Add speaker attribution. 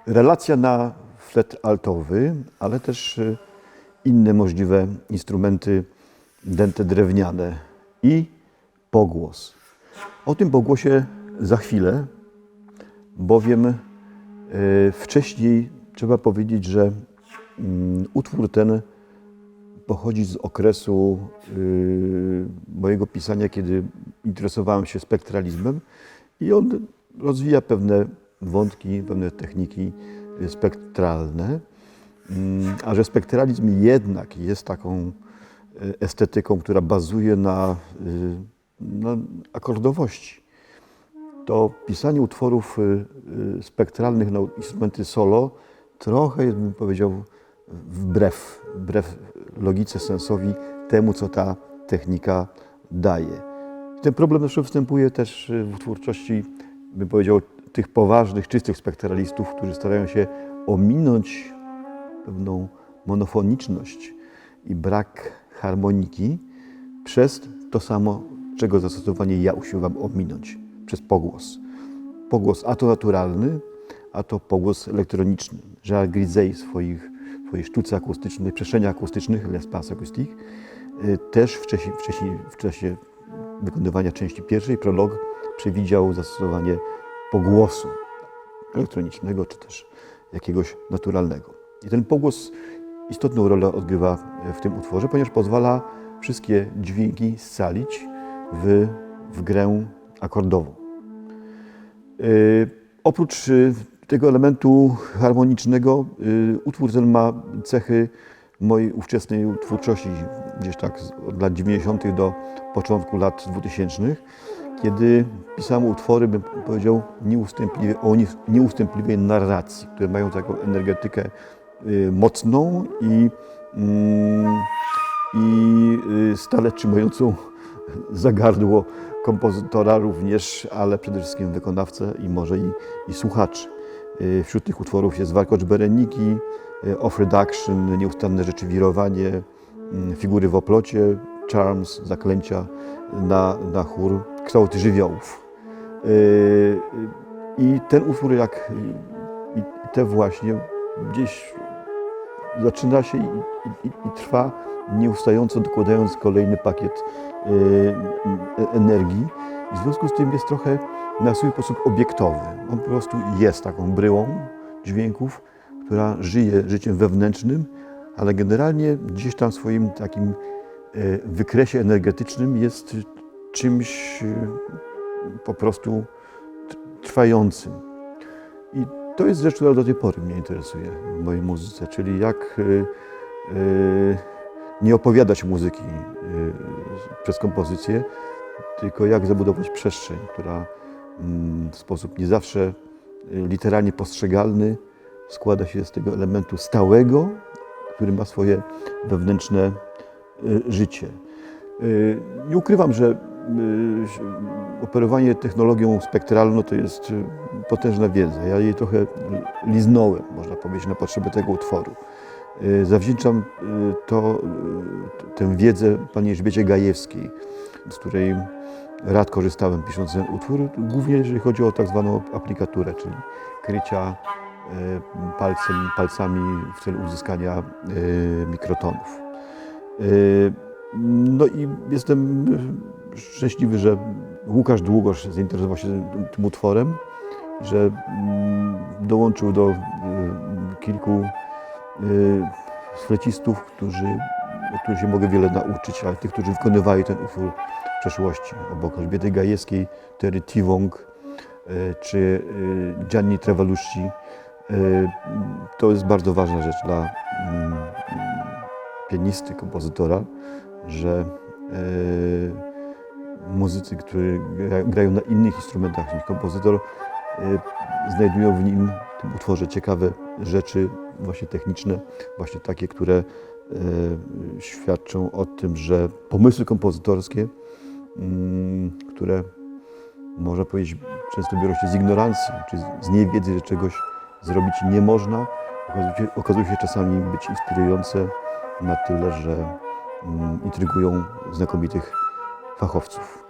Speaker 1: Relacja na flet altowy, ale też inne możliwe instrumenty dęte drewniane i pogłos. O tym pogłosie za chwilę, bowiem wcześniej trzeba powiedzieć, że utwór ten pochodzi z okresu mojego pisania, kiedy interesowałem się spektralizmem i on rozwija pewne wątki, pewne techniki spektralne, a że spektralizm jednak jest taką estetyką, która bazuje na akordowości, to pisanie utworów spektralnych na instrumenty solo trochę jest, bym powiedział, wbrew logice, sensowi temu, co ta technika daje. Ten problem zresztą występuje też w twórczości, bym powiedział, tych poważnych, czystych spektralistów, którzy starają się ominąć pewną monofoniczność i brak harmoniki przez to samo, czego zastosowanie ja usiłowam ominąć, przez pogłos. Pogłos a to naturalny, a to pogłos elektroniczny. Gérard Griset w swojej sztuce akustycznej, przestrzeniach akustycznych, L'Espace Acoustique, też w czasie wykonywania części pierwszej, prolog, przewidział zastosowanie pogłosu elektronicznego, czy też jakiegoś naturalnego. I ten pogłos istotną rolę odgrywa w tym utworze, ponieważ pozwala wszystkie dźwięki scalić w grę akordową. Oprócz tego elementu harmonicznego utwór ten ma cechy mojej ówczesnej twórczości, gdzieś tak od lat 90. do początku lat 2000, kiedy pisałem utwory, bym powiedział, o nieustępliwej narracji, które mają taką energetykę mocną i stale trzymającą za gardło kompozytora również, ale przede wszystkim wykonawcę i może i słuchaczy. Wśród tych utworów jest Warkocz Bereniki, Off Reduction, Nieustanne rzeczy wirowanie, Figury w oplocie, Charms, zaklęcia na chór, Kształty żywiołów. I ten utwór, jak i te właśnie, gdzieś zaczyna się i trwa, nieustająco dokładając kolejny pakiet energii. I w związku z tym jest trochę na swój sposób obiektowy. On po prostu jest taką bryłą dźwięków, która żyje życiem wewnętrznym, ale generalnie gdzieś tam w swoim takim wykresie energetycznym jest czymś po prostu trwającym. I to jest rzecz, która do tej pory mnie interesuje w mojej muzyce, czyli jak nie opowiadać muzyki przez kompozycję, tylko jak zabudować przestrzeń, która w sposób nie zawsze literalnie postrzegalny składa się z tego elementu stałego, który ma swoje wewnętrzne życie. Nie ukrywam, że operowanie technologią spektralną to jest potężna wiedza. Ja jej trochę liznąłem, można powiedzieć, na potrzeby tego utworu. Zawdzięczam tę wiedzę pani Elżbiecie Gajewskiej, z której rad korzystałem pisząc ten utwór, głównie jeżeli chodzi o tak zwaną aplikaturę, czyli krycia palcami w celu uzyskania mikrotonów. No i jestem szczęśliwy, że Łukasz Długosz zainteresował się tym utworem, że dołączył do kilku flecistów, od których się mogę wiele nauczyć, ale tych, którzy wykonywali ten utwór w przeszłości. Obok Elżbiety Gajewskiej, Terry Tivong czy Gianni Travelusci. To jest bardzo ważna rzecz dla pianisty, kompozytora, że muzycy, którzy grają na innych instrumentach niż kompozytor, znajdują w nim, w tym utworze, ciekawe rzeczy właśnie techniczne, właśnie takie, które świadczą o tym, że pomysły kompozytorskie, które można powiedzieć często biorą się z ignorancji, czy z niewiedzy, że czegoś zrobić nie można, okazują się czasami być inspirujące na tyle, że intrygują znakomitych fachowców.